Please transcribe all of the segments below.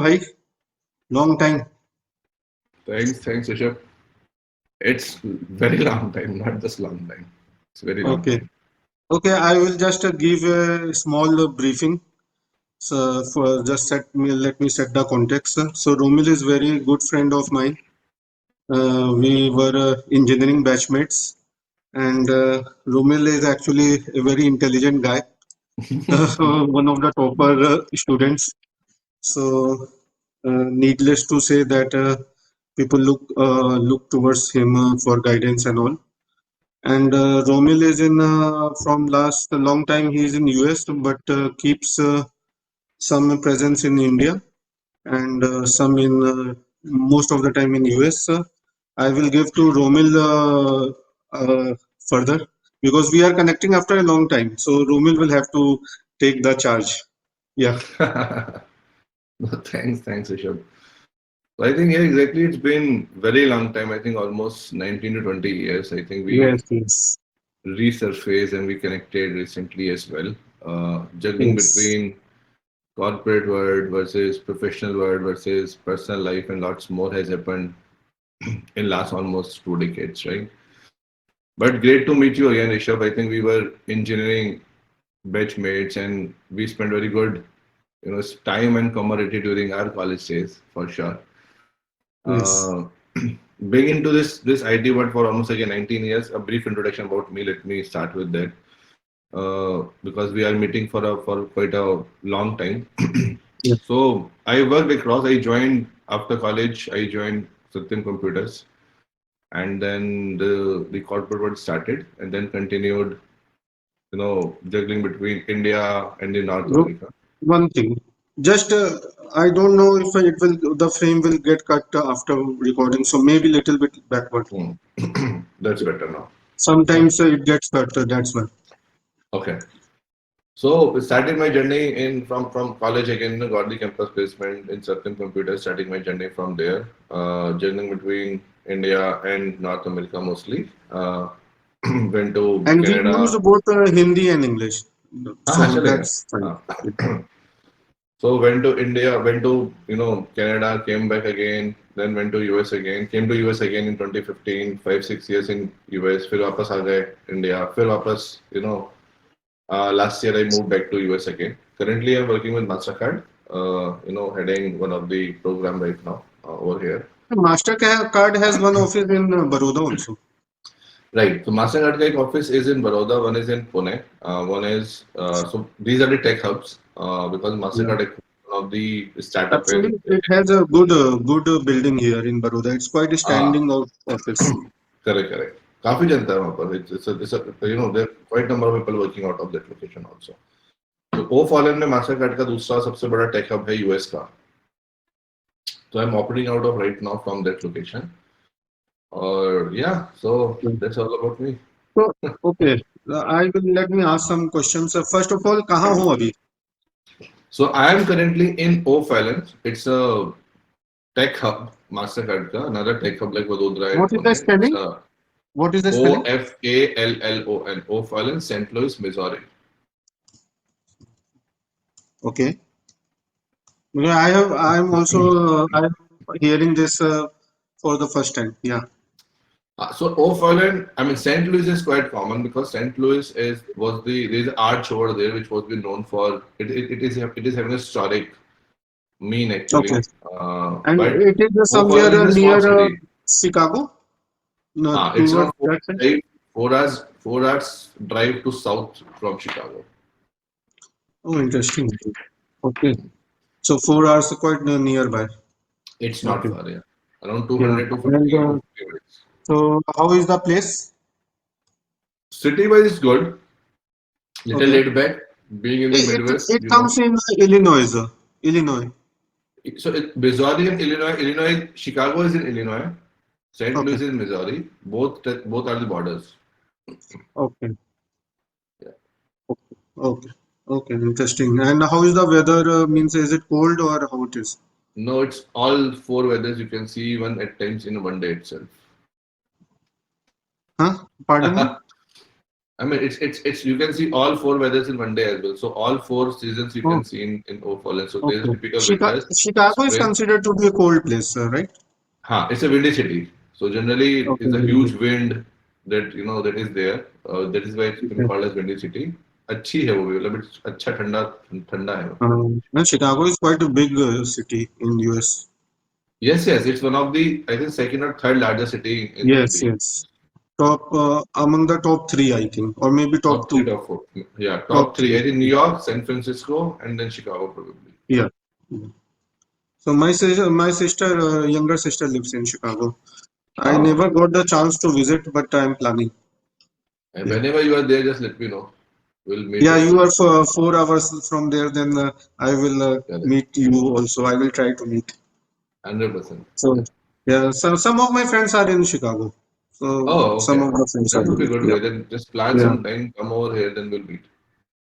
भाई long time. Thanks, Rishabh. It's very long time, not just long time. It's very long Okay. time. Okay, I will just give a small briefing. So for just let me set the context. So Romil is very good friend of mine. We were engineering batchmates, and Romil is actually a very intelligent guy, one of the topper students. So needless to say that people look towards him for guidance and all. And Romil is in from last a long time. He is in US, but keeps some presence in India and some in most of the time in US. I will give to Romil further because we are connecting after a long time. So Romil will have to take the charge. Yeah. No, thanks, Rishabh. So I think, yeah, exactly. It's been very long time. I think almost 19 to 20 years. I think we Yes. Yes. resurfaced and we connected recently as well. Juggling Yes. between corporate world versus professional world versus personal life and lots more has happened in last almost 2 decades, right? But great to meet you again, Rishabh. I think we were engineering batchmates and we spent very good, time and camaraderie during our college days for sure. Yes. Uh, being into this IT world for almost again 19 years, a brief introduction about me. Let me start with that because we are meeting for quite a long time. Yes. So I worked across. I joined after college. I joined Satyam Computers, and then the corporate world started, and then continued. Juggling between India and the North Ro- America. One thing, just I don't know if it will the frame will get cut after recording, so maybe little bit backward. Hmm. That's better now. Sometimes it gets cut. That's why. Okay. So started my journey in from college again, got the campus placement in Satyam Computers, starting my journey from there, journeying between India and North America mostly. Went to And we use Canada. both Hindi and English, हाँ so चलेगा. that's fine. So went to India, went to Canada, came back again, then went to US again, came to US again in 2015, 5 6 years in US, फिर वापस आ गए India, फिर वापस last year I moved back to US again. Currently I'm working with Mastercard, heading one of the program right now over here. Mastercard has one office in Baroda also. Right. So Mastercard ka ek office is in Baroda, one is in Pune, one is so these are the tech hubs because Yeah. Mastercard is one of the startup in Actually, it has a good building here in Baroda. It's quite a ah standing out office. correct. काफी जनता है वहाँ पर. There are quite number of people working out of that location also. तो ओ fallen में Mastercard का दूसरा सबसे बड़ा टेक हब है यूएस का. So I'm operating out of right now from that location. Or yeah, so that's all about me. So, okay, I will let me ask some questions. First of all, कहाँ हो अभी? So I am currently in O Fallon. It's a tech hub, Mastercard ka, another tech hub like Vadodara and What is the Pune. It's spelling? What is the spelling? OFALLON, O Fallon, St. Louis, Missouri. Okay. Because I'm also, I'm hearing this for the first time. Yeah. So O Fallon, I mean St. Louis is quite common because St. Louis there's an arch over there which was been known for it is having a historic mean Okay. actually. And But it is O somewhere Fallon is a small near city. Chicago, no, It's towards around that side. 4 hours drive to south from Chicago. Oh, interesting. Okay. So 4 hours are quite nearby. It's not Okay. far, yeah. Around Yeah. 200 to And 50 to 50 minutes. so how is the place? City wise is good. Little Okay. laid back. Being in the Midwest, It comes in Illinois. Illinois. So Missouri and Illinois. Chicago is in Illinois. St. Louis Okay. is in Missouri. Both are the borders. Okay. Yeah. Okay. Okay. Okay. Interesting. And how is the weather? Means is it cold or how it is? No, it's all four weathers you can see even at times in one day itself. Huh? Pardon me? I mean, it's you can see all four weathers in one day as well. So all four seasons you Oh, can see in O'Fallon. So there's okay. typical winters, Chicago is spring. considered to be a cold place, right? It's a windy city. So generally, Okay, it's a very huge good. wind that that is there. That is why it's been Okay. called as windy city. अच्छी है वो भी मतलब अच्छा ठंडा ठंडा है वो. And Chicago is quite a big city in US. Yes, yes, it's one of the I think second or third largest city in Yes, the yes. Top among the top three, I think, or maybe top top three, two. top four. Yeah, Top top three. three. I think New York, San Francisco, and then Chicago probably. Yeah. So my sister, younger sister lives in Chicago. I Oh, never got the chance to visit, but I'm planning. and Yeah. whenever you are there, just let me know. We'll meet Yeah, over you there. are for 4 hours from there, then I will Correct. meet you also. I will try to meet. 100%. So, Yeah. yeah, so some of my friends are in Chicago. So, Oh, some okay. of the friends are That would be there. good Yeah. way. Then just plan Yeah. some time, come over here, then we'll meet.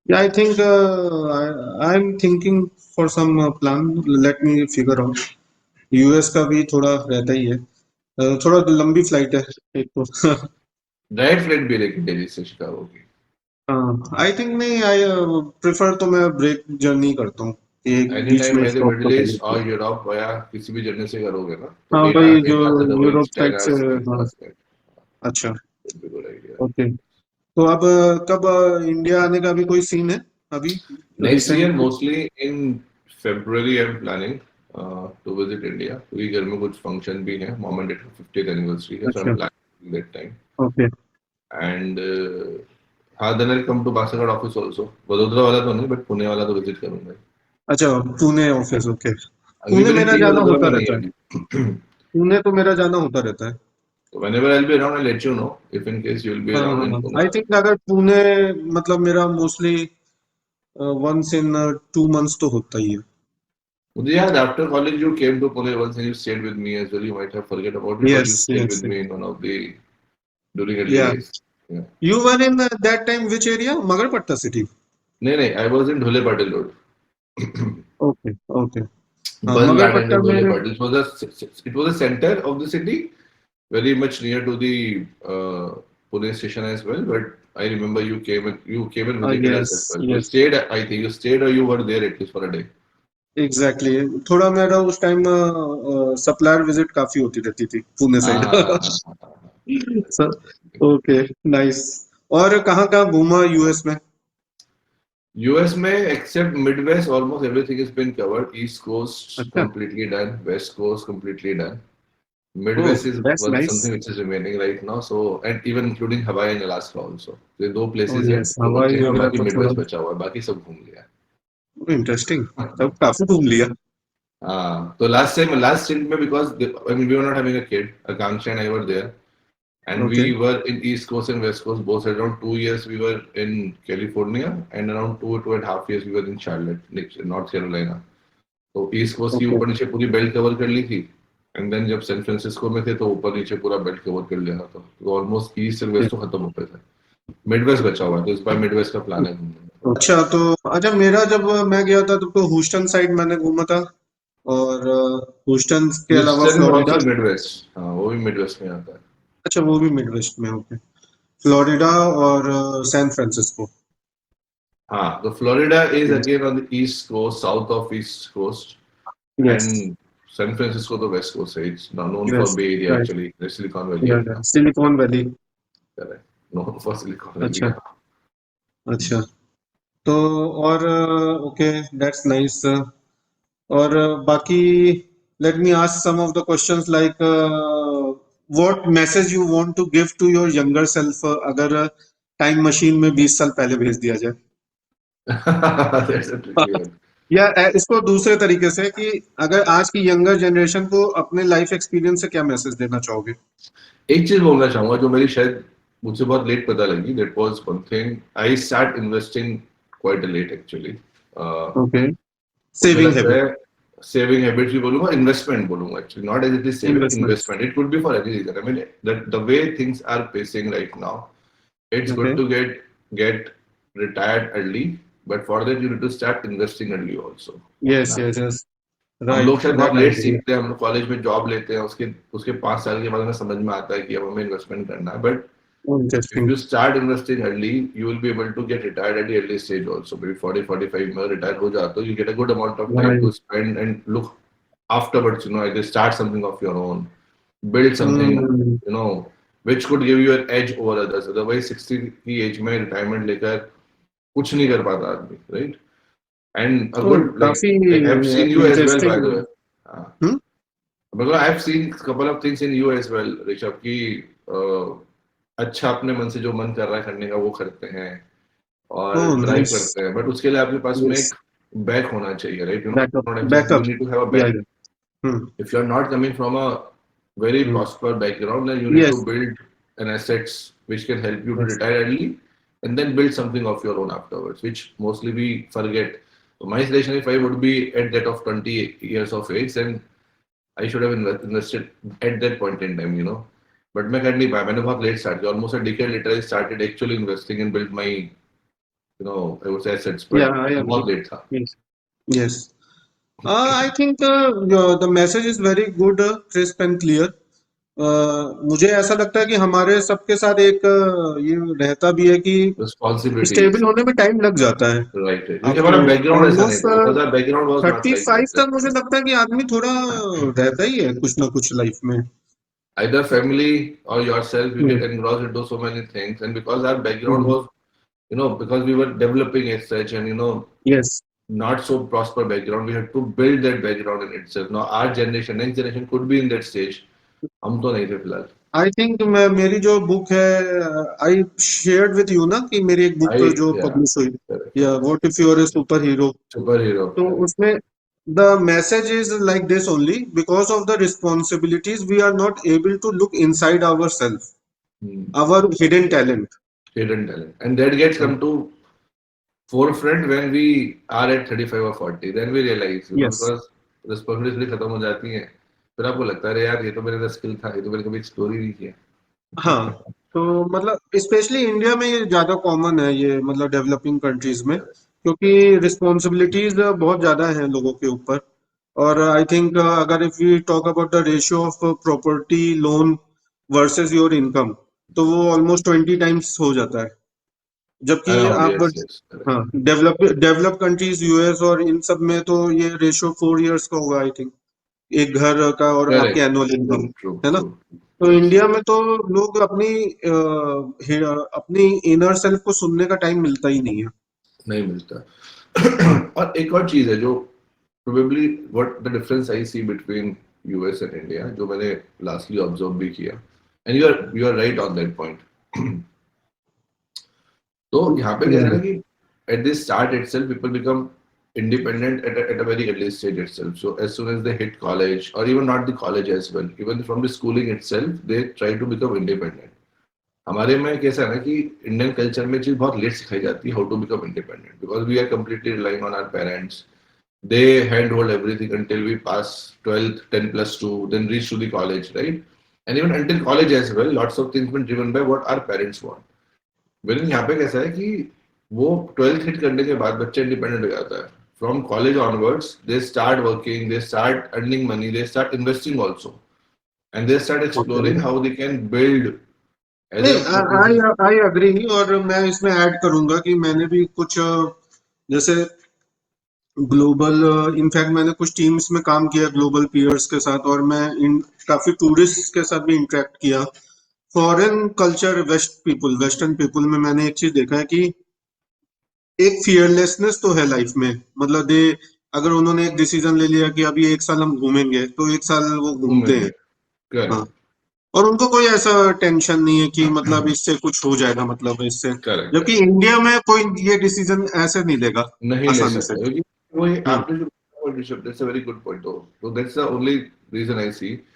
Yeah, I think I'm thinking for some plan. Let me figure out. US का भी थोड़ा रहता ही है थोड़ा लंबी flight है एक तो डायरेक्ट फ्लाइट भी है लेकिन दिल्ली से शिकागो की. आई थिंक नहीं आई प्रेफर तो मैं ब्रेक जर्नी करता हूँ कि एक एनी बीच टाइम में either स्टॉप तो मिडिल कर ईस्ट लेते हैं और यूरोप या किसी भी जर्नी से करोगे ना तो हाँ 8 भाई hours जो 8 hours otherwise यूरोप 10 साइड से hours हाँ last night. अच्छा Would be good idea. Okay तो अब कब इंडिया आने का भी कोई सीन है अभी Next year, recently mostly in February, I'm planning to visit India. क्योंकि घर में कुछ फंक्शन भी है. Mom and dad का 50th anniversary है, so I'm अच्छा planning that time. Okay And हाँ, then I'll come to Basagad office also. Vadodara वाला तो नहीं, but पुणे वाला तो visit करूंगा. अच्छा पुणे ऑफिस ओके अभी पुणे मेरी मेरा टीम जाना वडोदरा होता में नहीं रहता है है अभी. पुणे तो मेरा जाना होता रहता है So whenever I'll be around, I'll let you know. If in case you'll be around in हाँ Pune. आई थिंक अगर पुणे मतलब मेरा मोस्टली वंस इन 2 मंथ्स तो होता ही है मुझे याद after college you came to Pune once and you stayed with me as well. You might have forget about it, but yes you stayed yes with me in one of the during early या days. Yeah. You were in that time which area Magarpatta city नहीं नहीं, I was in Dhule Patil Road. Okay okay हाँ Bus Garden Magarpatta in Dhule में Patil. It was a center of the city, very much near to the Pune station as well. But I remember you came and visited us yes as well. You yes stayed, I think you stayed or you were there at least for a day. Exactly थोड़ा मेरा उस time supplier visit काफी होती रहती थी Pune side हाँ. Okay nice और कहाँ कहाँ घूमा यूएस में US में except Midwest, almost everything has been covered. East Coast अच्छा completely done. West Coast completely done. Oh Midwest is that's one nice something which is remaining right now. So and even including Hawaii and Alaska also. ये दो ओह places हैं yes जो बचे हवाई हैं और वगैरह बाकी तो थोड़ा Midwest बचा हुआ है. बाकी सब घूम लिया. इंटरेस्टिंग तब काफी घूम लिया तो last stint में because I mean we were not having a kid. Akanksha and I were there. And okay we were in East Coast and West Coast both. Around 2 years we were in California, and around 2.5 years we were in Charlotte, North Carolina. तो east coast की okay ऊपर नीचे पूरी belt cover कर ली थी. And then जब San Francisco में थे तो ऊपर नीचे पूरा बेल्ट कवर कर लिया था. तो ऑलमोस्ट ईस्ट और वेस्ट तो खत्म हो गए थे. मिडवेस्ट बचा हुआ है तो इस बार मिडवेस्ट का प्लान है घूमने का. अच्छा तो अच्छा मेरा जब मैं गया था तब तो ह्यूस्टन साइड मैंने घूमा था और ह्यूस्टन के अलावा Houston is Florida also Midwest. हाँ, वो भी मिडवेस्ट में आता है. अच्छा वो भी मिडवेस्ट में ओके फ्लोरिडा और सैन फ्रांसिस्को हाँ, तो Florida is again on the east coast, south of east coast. Yes and San Francisco तो वेस्ट कोस्ट है. It's known for yes Bay Area right actually. Silicon Valley है. Silicon Valley correct. Known for Silicon Valley. अच्छा अच्छा तो और okay that's nice और बाकी let me ask some of the questions like what message you want to give to your younger self अगर time machine में 20 साल पहले भेज दिया जाए That's a tricky one. या इसको दूसरे तरीके से कि अगर आज की यंगर जनरेशन को अपने लाइफ एक्सपीरियंस से क्या मैसेज देना चाहोगे एक चीज बोलना चाहूंगा जो मेरी शायद मुझे बहुत लेट पता लगी. That was one thing. I start investing quite late actually. Okay मुझे सेविंग लगता हैबिट है सेविंग हैबिट्स भी बोलूंगा, इन्वेस्टमेंट बोलूंगा actually. Not as it is saving, investments investment. It could be for any reason. I mean the way things are pacing right now, it's okay good to get retired early, but for that you need to start investing early also. है yes ना. Yes yes हम लोग right शायद बहुत that I let agree सीखते हैं. हम लोग कॉलेज में जॉब लेते हैं, उसके उसके 5 साल के बाद हमें समझ में आता है कि अब हमें इन्वेस्टमेंट करना है. But If Interesting. you start investing early, you will be able to get retired at the early stage also. Maybe 40, 45 में retire हो जाते हो, you get a good amount of time to Right. spend and look afterwards, either start something of your own, build something, Hmm. you know, which could give you an edge over others. Otherwise, 60 की age में retirement लेकर कुछ नहीं कर पाता आदमी, right? And a तो good, like, काफी I have seen you as well, by interesting. the way. हाँ, मतलब I have seen couple of things in you as well, Rishabh, कि अच्छा अपने मन से जो मन कर रहा है करने का वो करते हैं और ओह ड्राइव नाइस। करते हैं, बट उसके लिए आपके पास में यस। एक बैक होना चाहिए, right? Backup. You backup. Need to have a या बैक. या। Hmm. If you're not coming from a very prosperous background, then you need to yes. build an assets which can help you to yes. retire early and then build something of your own afterwards, which mostly we forget. So my suggestion, if I would be at that of 20 years of age, then I should have invested at that point in time. But मैं कर नहीं पाया, मैंने बहुत late start किया. Almost a decade later, I started actually investing and built my, I would say assets, या but I agree. बहुत late था. Yes. Yes. I think the message is very good, crisp and clear. मुझे ऐसा लगता है कि हमारे सबके साथ एक ये रहता भी है कि Responsibilities, स्टेबल होने में टाइम लग जाता है। right, right. क्योंकि आपको हमारा बैकग्राउंड ऐसा नहीं ऑलमोस्ट था, because our background was not thirty like five that. तक मुझे लगता है कि आदमी थोड़ा रहता ही है कुछ ना कुछ लाइफ में। Either family or yourself, you hmm. get engrossed into so many things, and because our background hmm. was, because we were developing as such, and yes. not so prosper background, we had to build that background in itself. Now our generation, next generation could be in that stage. हम तो नहीं थे फिलहाल. I think मैं मेरी जो book है I shared with you ना कि मेरी एक बुक I, जो yeah, पब्लिश हुई, correct, या correct. What if you are a super hero. Superhero, तो correct. उसमें the message is like this only: because of the responsibilities we are not able to look inside ourselves, Hmm. our hidden talent. Hidden talent, and that gets come to forefront when we are at 35 or 40. Then we realize, Yes. because responsibilities खत्म हो जाती हैं, फिर आपको लगता है अरे यार ये तो मेरे स्किल था, ये तो मैंने कभी एक्सप्लोर ही नहीं किया. हाँ। तो मतलब स्पेशली इंडिया में ये ज्यादा कॉमन है, ये मतलब डेवलपिंग कंट्रीज में, क्योंकि रिस्पॉन्सिबिलिटीज बहुत ज्यादा हैं लोगों के ऊपर। और आई थिंक अगर if we talk about the ratio of property loan versus your income, तो वो ऑलमोस्ट 20 टाइम्स हो जाता है। जबकि Around, आप, yes, yes, correct. हाँ, डेवलप कंट्रीज यूएस और इन सब में तो ये रेशियो 4 इयर्स का होगा आई थिंक, एक घर का और आपके Correct. Annual income, True, true, है ना? true. तो Yes. इंडिया में तो लोग अपनी इनर सेल्फ को सुनने का टाइम मिलता ही नहीं है। नहीं मिलता. हाँ। और एक और चीज है जो probably what the difference I see between US and India, जो मैंने lastly observe भी किया, and you are right on that point. तो यहाँ पे क्या है ना कि at the start itself people become independent at a very early stage itself. So as soon as they hit college, or even not the college as well, even from the schooling itself, they try to become independent. हमारे में कैसा है ना कि Indian culture में चीज बहुत late सिखाई जाती है, how to become independent, because we are completely relying on our parents. They handhold everything until we pass 12th, 10 plus 2, then reach to the college, right? And even until college as well, lots of things been driven by what our parents want. Wherein यहाँ पे कैसा है कि वो 12th hit करने के बाद बच्चा इंडिपेंडेंट हो जाता है. From college onwards, they start working, they start earning money, they start investing also, and they start exploring how they can build as नहीं, a what we I say. I agree. और मैं इसमें add करूंगा कि मैंने भी कुछ जैसे ग्लोबल, इनफैक्ट मैंने कुछ टीम्स में काम किया ग्लोबल पीयर्स के साथ, और मैं इन काफी टूरिस्ट के साथ भी इंटरेक्ट किया। फॉरेन कल्चर, वेस्टर्न पीपल में मैंने एक चीज देखा है कि एक फियरलेसनेस तो है लाइफ में। मतलब दे, अगर उन्होंने एक डिसीजन ले लिया कि अभी 1 साल हम घूमेंगे, तो 1 साल वो घूमते घूमेंगे. हैं। हाँ। Correct, और उनको कोई ऐसा टेंशन नहीं है कि मतलब इससे कुछ हो जाएगा, मतलब इससे। correct, जबकि correct. इंडिया में कोई ये डिसीजन ऐसे नहीं लेगा नहीं ले आसानी से। सकता क्योंकि वही हम्म। आपने जो बोला Rishabh, that's a very good point. तो that's the only reason I see. Hmm.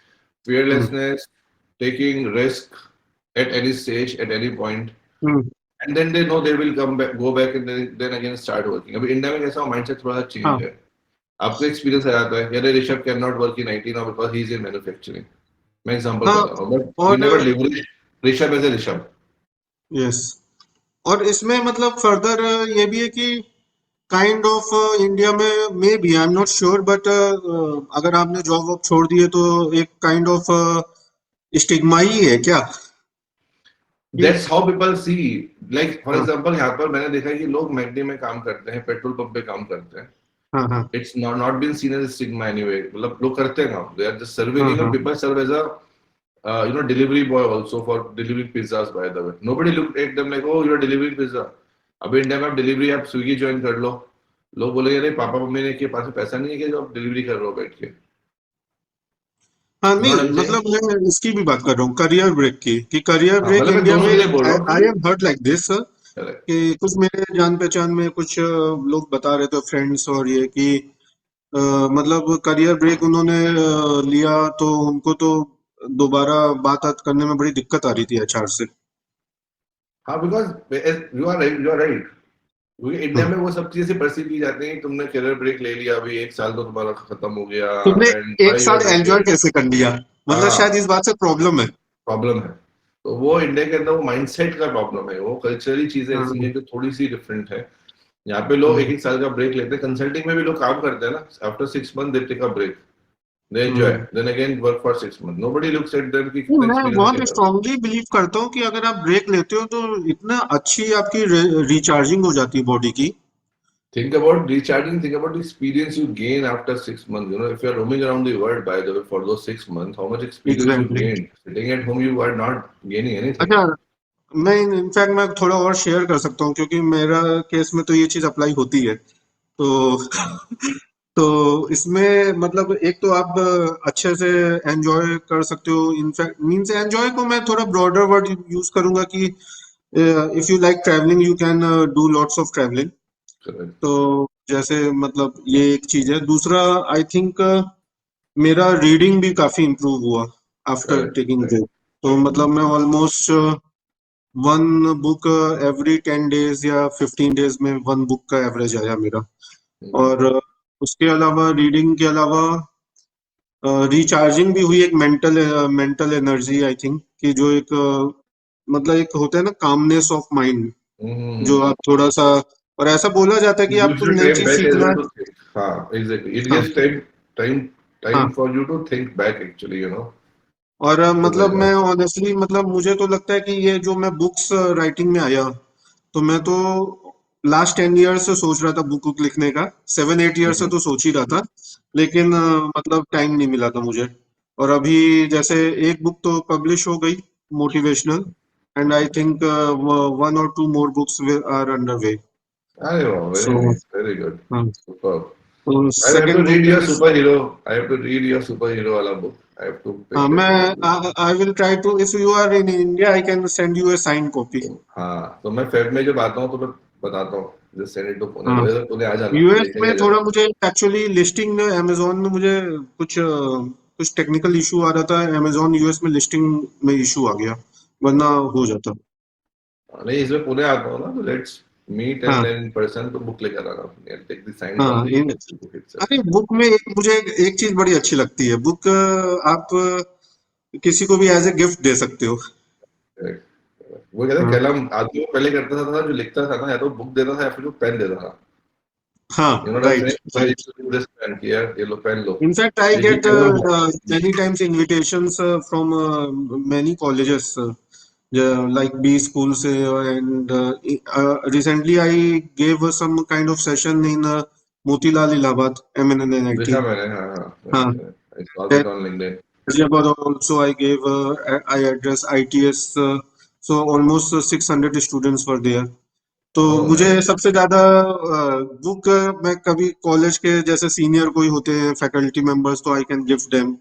Fearlessness, taking risk at any stage, at any point, hmm. and then they know they will come back, go back, and then again start working. अभी India में कैसा mindset थोड़ा सा change हाँ। है. आपको experience आ जाता है कि अरे Rishabh can not work in IT now because he is in manufacturing. मैं एग्जांपल हाँ। बता रहा हूँ, but we are never leverage Rishabh as a Rishabh. Yes. और इसमें मतलब फर्दर ये भी है कि काइंड ऑफ इंडिया में may be, I am not sure, but अगर आपने जॉब वॉब छोड़ दिए तो एक काइंड ऑफ स्टिग्मा ही है क्या? That's how people see. Like for हाँ example, यहाँ पर मैंने देखा है कि लोग मैकडी में काम करते हैं, पेट्रोल पंप पे काम करते हैं. हाँ हाँ It's not been seen as a stigma anyway. मतलब लोग करते हैं काम. They are just serving. हाँ Even हाँ people serve as a delivery boy also for delivering pizzas. By the way, nobody looked at them like, oh, you're delivering pizza. अभी India में आप डिलीवरी आप स्विगी ज्वाइन कर लो. लोग बोलेंगे अरे पापा मम्मी ने के पास पैसा नहीं है कि जो आप डिलीवरी कर रहे हो बैठ के. हाँ, You know what नहीं I'm saying? मतलब मैं इसकी भी बात कर रहा हूँ, करियर ब्रेक की, कि करियर हाँ ब्रेक मतलब मैं इंडिया दोनों में, के लिए बोल रहा हूँ आई कि am hurt like this, correct. कि कुछ मेरे जान पहचान में कुछ लोग बता रहे थे, फ्रेंड्स, और ये कि अ, मतलब करियर ब्रेक उन्होंने लिया तो उनको तो दोबारा बात करने में बड़ी दिक्कत आ रही थी एचआर से। हाँ because you are right. क्योंकि इंडिया हाँ, में वो सब चीजें से परसीव की जाती हैं कि तुमने करियर ब्रेक ले लिया, अभी एक साल तो तुम्हारा खत्म हो गया. तुमने एंड एक व्हाई यू आर साल डूइंग एंजॉय इट. कैसे कर लिया, मतलब हाँ, शायद इस बात से प्रॉब्लम है। प्रॉब्लम है. तो वो इंडिया के अंदर वो माइंडसेट का प्रॉब्लम है. वो कल्चरली चीजें ऐसी हाँ हैं जो थोड़ी सी डिफरेंट है. यहाँ पे लोग एक हम्म, एक साल का ब्रेक लेते हैं. कंसल्टिंग में भी लोग काम करते हैं ना. After 6 month they take a break. They enjoy, hmm. Then again work for 6 month. Nobody looks at them कि नहीं, कितना मैं एक्सपीरियंस बहुत लेकर. स्ट्रांगली बिलीव करता हूँ कि अगर आप ब्रेक लेते हो तो इतना अच्छी आपकी रिचार्जिंग हो जाती है बॉडी की। Think about recharging, think about the experience you gain after 6 months. If you're roaming around the world, by the way, for those 6 months, how much experience you exactly. gained? Sitting at home, you are not gaining anything. अच्छा, मैं in fact मैं थोड़ा और share कर सकता हूँ, क्योंकि मेरा केस में तो ये चीज अप्लाई होती है, तो तो इसमें मतलब एक तो आप अच्छे से एंजॉय कर सकते हो। इनफैक्ट मींस एंजॉय को मैं थोड़ा ब्रॉडर वर्ड यूज करूंगा कि if you like travelling you can do lots of travelling. Correct. तो जैसे मतलब ये एक चीज है। दूसरा, आई थिंक मेरा रीडिंग भी काफी इम्प्रूव हुआ after Correct. Taking Correct. Break. तो मतलब मैं almost one book every 10 days या 15 डेज में वन बुक का एवरेज आया मेरा। Mm. और उसके अलावा, रीडिंग के अलावा, रिचार्जिंग भी हुई एक मेंटल एनर्जी, आई थिंक, कि जो एक मतलब एक होता है ना, कामनेस ऑफ माइंड, जो Mm. आप थोड़ा सा, और ऐसा बोला जाता है कि It आप gives कोई you नई time चीज back as सीखना well है। to think. Exactly. It हाँ gives time, हाँ। time for you to think back actually. और Oh my मतलब God. मैं ऑनेस्टली, मतलब मुझे तो लगता है कि ये जो मैं बुक्स राइटिंग में आया, तो मैं तो लास्ट 10 ईयर से सोच रहा था बुक बुक लिखने का, 7 8 ईयर से Mhm. तो सोच ही रहा था, लेकिन मतलब टाइम नहीं मिला था मुझे। और अभी जैसे एक बुक तो पब्लिश हो गई, motivational, and I think one और two more books are under way. Wow, very so nice, very good. Super. तो I have to second read book your is, superhero. I have to read your superhero wala book. I have to हाँ, pick मैं that book. I will try to, if you are in India I can send you a sign copy. हाँ तो मैं Feb में जब आता हूँ तो मैं बताता हूँ. Just send it to Pune. हाँ, वैसे पुणे आ जाना, यूएस लेके में आ थोड़ा जाना. मुझे एक्चुअली लिस्टिंग में अमेजोन में मुझे कुछ टेक्निकल इशू आ रहा था, अमेजोन यूएस में लिस्टिंग में इशू आ गया, वरना हो जाता। नहीं इसमें पुणे आता हूँ ना तो लेट्स मीट एंड हाँ देन इन पर्सन तो बुक लेकर आना. टेक द साइन हाँ। Copy book itself. अरे बुक में मुझे एक चीज बड़ी अच्छी लगती है, बुक आप किसी को भी एज ए गिफ्ट दे सकते हो। वो कहते हैं हाँ कलम आदमी वो पहले करता था जो लिखता था ना, या तो बुक देता था या फिर जो पेन देता था. हाँ, You know what I'm right saying? I right. used to do this pen here, ये लो पेन लो. इनफैक्ट आई लेकिन गेट कलम book. many times invitations from many colleges, like B school से, and recently I gave some kind of session in Motilal Illahabad देखा MNNIT. मैंने. हाँ हाँ हाँ, I saw that that on LinkedIn. Hyderabad also I gave, I address ITS, so almost 600 students were there. तो Oh मुझे nice. सबसे ज्यादा book, मैं कभी कॉलेज के जैसे सीनियर कोई होते हैं फैकल्टी मेंबर्स, तो आई कैन गिफ्ट देम,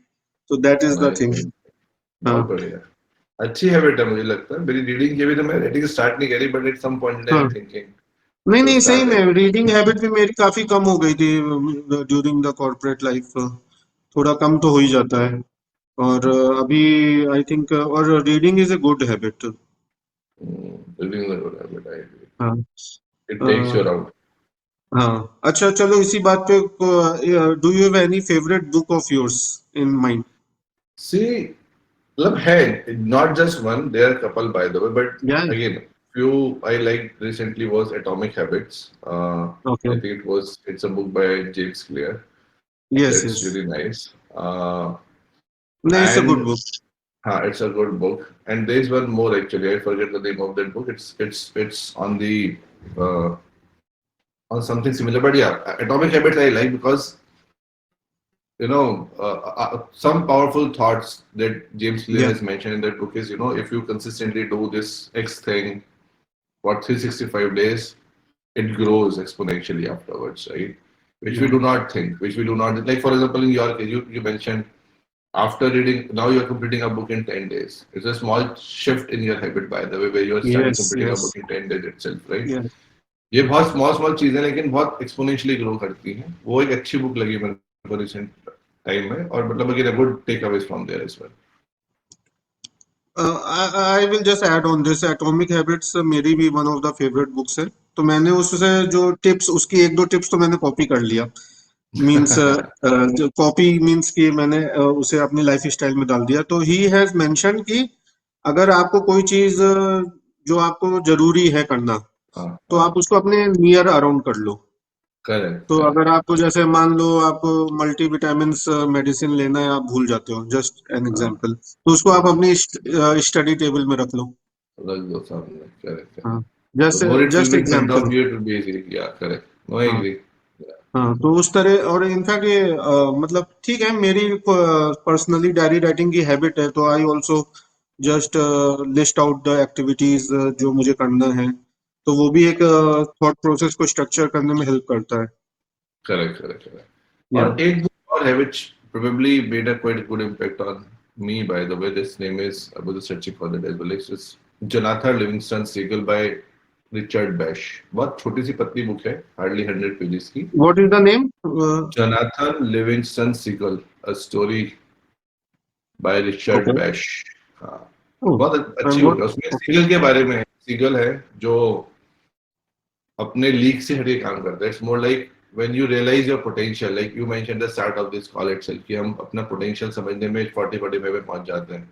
तो that is the Nice. Thing. हाँ बहुत बढ़िया. अच्छी हैबिट है मुझे लगता है. मेरी रीडिंग की भी तो मैं रीडिंग स्टार्ट नहीं करी, but at some point I हाँ। एम थिंकिंग नहीं टू नहीं, सही स्टार्ट में इट. रीडिंग हैबिट भी मेरी काफी कम हो गई थी ड्यूरिंग द कॉर्पोरेट लाइफ, थोड़ा कम तो हो ही जाता है। और अभी आई थिंक, और reading is a good habit. Reading is a good habit. I agree. हाँ it uh, takes you around. हाँ। अच्छा, चलो इसी बात पे, do you have any favourite book of yours in mind? See, मतलब है, not just one. There are a couple by the way, but या again, few I liked recently was Atomic Habits. Okay. I think it's a book by James Clear. Yes That's yes. really nice. नहीं, it's a good And book. it's a good book. And there's one more actually. I forget the name of that book. It's on the uh, on something similar. But yeah, Atomic Habits I like because some powerful thoughts that James Clear Yeah. has mentioned in that book is, if you consistently do this X thing for 365 days, it grows exponentially afterwards, right? Which we Yeah. do not think, which we do not, like for example, in your case, you mentioned after reading, now you're completing a book in 10 days. It's a small shift in your habit, by the way, where you're starting Yes. completing a book Yes. in 10 days itself, right? Yeah. ये बहुत small small चीजें लेकिन बहुत exponentially grow करती हैं वो एक अच्छी बुक लगी मेरे को रिसेंट टाइम में और मतलब again good takeaways from there as well I will just add on this Atomic Habits मेरी भी one of the favorite books है तो मैंने उससे जो टिप्स उसकी एक दो टिप्स तो मैंने कॉपी कर लिया मींस जो कॉपी मींस कि मैंने उसे अपनी लाइफ स्टाइल में डाल दिया तो ही हैज मेंशन कि अगर आपको कोई चीज जो आपको जरूरी है करना हाँ तो हाँ आप उसको अपने नियर अराउंड कर लो करेक्ट तो करेक्ट अगर आपको जैसे मान लो आपको मल्टीविटामिन्स मेडिसिन लेना है आप भूल जाते हो जस्ट एन हाँ एग्जांपल तो उसको आप अपनी स्टडी टेबल में रख लो रख दो सामने करेक्ट हाँ करेक्ट the जैसे more it will just be in front example of you it will be easy yeah correct no I हाँ agree हाँ तो उस तरह और इनफैक्ट ये मतलब ठीक है मेरी पर्सनली डायरी राइटिंग की हैबिट है तो I also just list out the activities जो मुझे करना है तो वो भी एक थॉट प्रोसेस को स्ट्रक्चर करने में हेल्प करता है correct correct correct या और एक book और है which probably made a quite good impact on me by the way this name is I was searching for that as well it's Jonathan Livingston Seagull by Richard Bach बहुत छोटी सी पतली book है hardly 100 pages की what is the name Jonathan Livingston Seagull a story by Richard okay Bach हाँ बहुत अच्छी book what है उसमें सीगल के बारे में है सीगल है जो अपने लीग से हटे काम करता है it's more like when you realise your potential like you mention the start of this call itself कि हम अपना पोटेंशियल समझने में 40-45 में पहुंच जाते हैं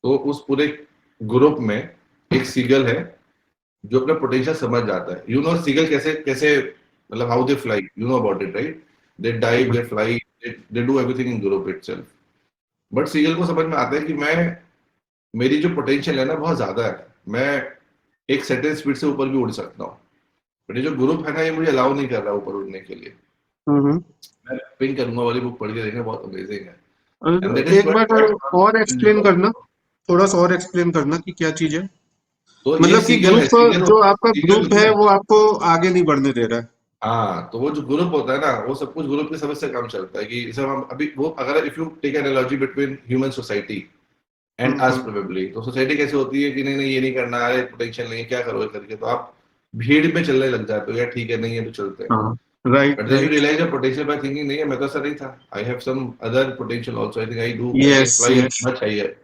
तो उस पूरे ग्रुप में एक सीगल है जो अपना पोटेंशियल समझ जाता है सीगल कैसे कैसे मतलब how they fly you know about it right they dive they fly they do everything in group itself but seagull को समझ में आता है कि मैं मेरी जो पोटेंशियल है ना बहुत ज्यादा है मैं एक सर्टेन स्पीड से ऊपर भी उड़ सकता हूँ बट ये जो ग्रुप है ना ये मुझे अलाउ नहीं कर रहा ऊपर उड़ने के लिए मैं पिन करूंगा वाली बुक पढ़ के देखना बहुत अमेजिंग है एंड दैट इज एक बार और एक्सप्लेन करना थोड़ा सा और एक्सप्लेन करना कि क्या चीज है तो ये मतलब कि सीगल है ग्रुप सीगल जो आपका सीगल ग्रुप है वो आपको आगे नहीं बढ़ने दे रहा है हाँ तो वो जो ग्रुप होता है ना वो सब कुछ ग्रुप की समझ से काम चलता है कि जैसे हम अभी वो अगर if you take analogy between human society and us hmm probably तो सोसाइटी कैसे होती है कि नहीं नहीं ये नहीं करना है पोटेंशियल नहीं है क्या करोगे करके तो आप भीड़ में चलने लग जाते हो यार ठीक है नहीं है तो चलते हैं हाँ right but then you right realise your potential by thinking नहीं है मैं तो ऐसा नहीं था I have some other potential also I can yes fly yes much higher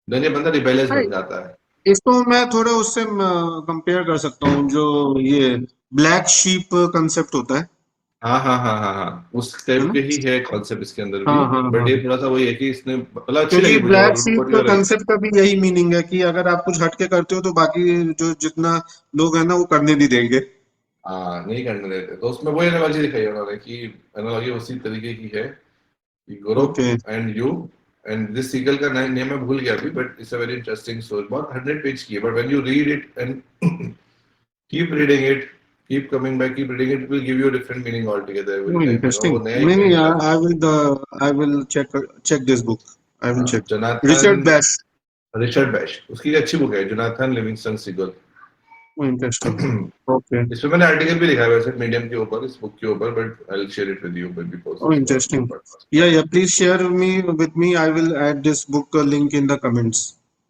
then ये बंदा रिबेलियस बन जाता है इसको मैं थोड़ा उससे कंपेयर कर सकता हूँ जो ये ब्लैक शीप कंसेप्ट होता हाँ हाँ हाँ हाँ हाँ उस है टाइप ना के ही है कॉन्सेप्ट इसके अंदर भी हाँ हाँ बट हाँ ये थोड़ा सा वही है कि इसने मतलब अच्छी क्योंकि लगी मुझे ब्लैक और sheep but you are right concept का भी यही मीनिंग है कि अगर आप कुछ हटके करते हो तो बाकी जो जितना लोग हैं ना वो करने नहीं देंगे हाँ नहीं करने देते तो उसमें वही एनालॉजी दिखाई है उन्होंने कि एनालॉजी उसी तरीके की है कि group okay and you and this seagull का नेम मैं भूल गया अभी but it's a very interesting story बहुत 100 पेज की है but when you read it and keep reading it keep coming back keep reading it will give you a different meaning all together every time interesting वो नया ही नहीं नहीं meaning लाता है I will check check this book I will हाँ check Jonathan Richard Bach Richard Bach उसकी एक अच्छी बुक है Jonathan Livingston Seagull interesting okay इसमें मैंने आर्टिकल भी लिखा है वैसे मीडियम के ऊपर इस बुक के ऊपर but I will share it with you when we post Oh, this interesting. Podcast Yeah, please share me with me. I will add this book link in the comments.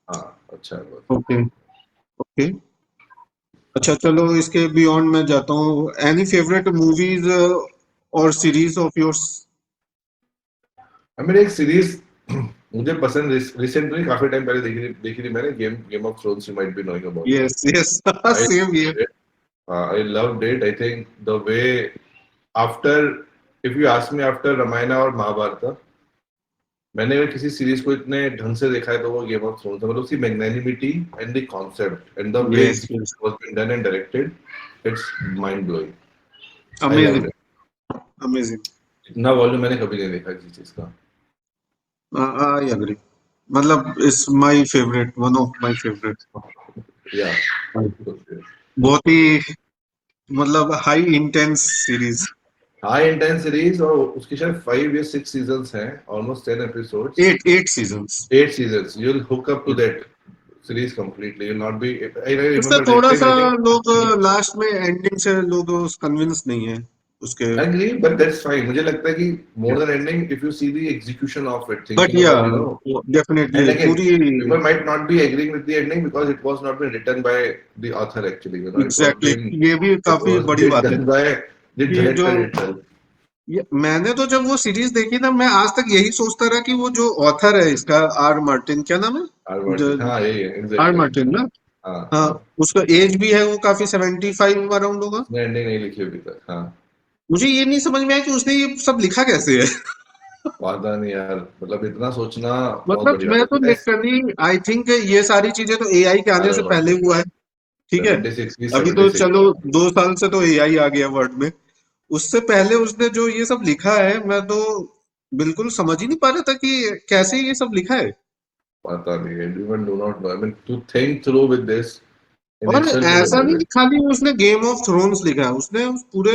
हाँ अच्छा है बहुत Okay, okay. अच्छा चलो इसके beyond मैं जाता हूँ एनी फेवरेट मूवीज और सीरीज ऑफ योर्स मैंने एक सीरीज मुझे पसंद रिसेंटली काफी टाइम पहले देखी थी मैंने Game of Thrones you might be knowing about it yes yes I same here I loved it I think the way after if you ask me after Ramayana और महाभारत मैंने अगर किसी सीरीज को इतने ढंग से देखा है तो वो गेम ऑफ थ्रोन्स है मतलब उसकी magnanimity and the concept and the way yes it's yes was been done and directed it's mind blowing I love amazing it amazing इतना वॉल्यूम मैंने कभी नहीं देखा किसी चीज का आई एग्री मतलब it's my favourite, one of my favourite. या ओके। बहुत ही मतलब high intense series. High intense series, और उसकी शायद 5 या 6 सीजन्स हैं, almost 10 episodes, 8 seasons. 8 seasons. You'll hook up to that series completely. You'll not be. I उसका remember that थोड़ा time सा reading. लोग लास्ट में एंडिंग से लोग कन्विंस नहीं है उसके। I agree, but that's fine. मुझे लगता है कि more than ending, if you see the execution of it, but thinking या about, and डेफिनेटली again, पूरी। people might not be agreeing with the ending because it was not been written by the author actually. Exactly ये भी It काफी was बड़ी been बात है done by the कि जो director itself. मैंने तो जब वो सीरीज देखी ना, मैं आज तक यही सोचता रहा कि वो जो ऑथर है इसका, आर मार्टिन, क्या नाम है? R. Martin. हाँ, यही है आर exactly. मार्टिन ना। हाँ हाँ, हाँ, उसका एज भी है, वो काफी 75 अराउंड होगा। उसने ending नहीं लिखी अभी तक, हाँ। मुझे ये नहीं समझ में आया कि उसने ये सब लिखा कैसे है। पता नहीं यार, मतलब इतना सोचना बहुत मतलब बड़ी बात मैं है, तो पता है। लिटरली आई थिंक ये सारी चीजें तो एआई के I आने से don't know. पहले हुआ है। ठीक है। 76 की अभी तो 76 चलो का। 2 साल से तो एआई आ गया वर्ड में। उससे पहले उसने जो ये सब लिखा है, मैं तो बिल्कुल समझ ही नहीं पा रहा था कि कैसे ये सब लिखा है। पता नहीं, everyone do not know. I mean, to think through with this in और itself is ऐसा नहीं कि amazing. खाली उसने गेम ऑफ थ्रोन्स लिखा है, उसने उस पूरे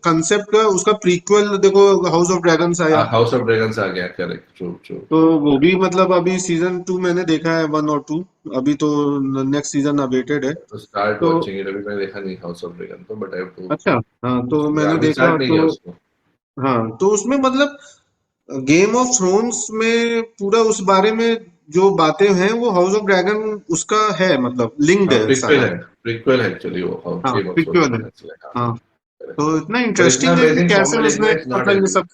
कंसेप्ट का उसका प्रीक्वल देखो, हाउस ऑफ ड्रैगन्स आया। हाउस ऑफ ड्रैगन्स आ गया, करेक्ट, ट्रू ट्रू तो ट्रू। वो भी मतलब अभी सीजन 2 मैंने देखा है, 1 और 2। अभी तो नेक्स्ट सीजन अवेटेड है। तो स्टार्ट तो वॉचिंग इट, अभी मैंने देखा नहीं हाउस ऑफ ड्रैगन तो, बट आई हैव टू। अच्छा, हाँ तो मैंने अभी देखा स्टार्ट नहीं किया तो। उसको। हाँ तो उसमें मतलब गेम ऑफ थ्रोन्स में पूरा उस बारे में जो बातें हैं, वो हाउस ऑफ ड्रैगन उसका है, मतलब लिंक्ड हाँ, है प्रीक्वल सारा। है, प्रीक्वल है एक्चुअली वो, हाँ गेम ऑफ प्रीक्वल है। थ्रोन्स। हाँ हाँ करेक्ट। तो इतना पर इतना इंटरेस्टिंग है कि अमेजिंग कैसे फॉर्मूला लिखना, उसने इट्स नॉट मतलब ये इजी। सब।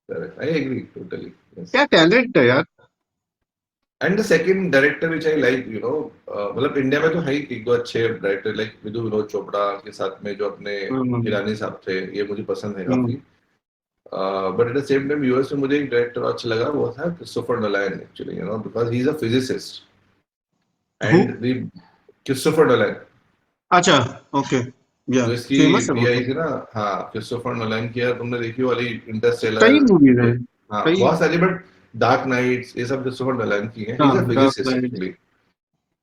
Correct, I agree totally, yes. क्या टैलेंट है यार। And the second director which I like, मतलब इंडिया में तो है ही एक दो अच्छे डायरेक्टर, लाइक विदु विनोद चोपड़ा के साथ में जो अपने हम्म। हिरानी साहब थे, ये मुझे पसंद है हम्म। काफी। But at the same time US में मुझे एक डायरेक्टर अच्छा लगा, वो था Christopher Nolan actually, because he is a physicist. Who? And the Christopher Nolan, अच्छा। ओके। या जो इसकी फेमस है भी वो आई तो। थी ना। हाँ, क्रिस्टोफर नोलन की है, तुमने देखी वाली कई इंटरस्टेलर। मूवीज हैं। हाँ, कई। बहुत सारी, बट डार्क नाइट्स ये सब क्रिस्टोफर नोलन की है, ही हाँ is a dark physicist knight. Actually,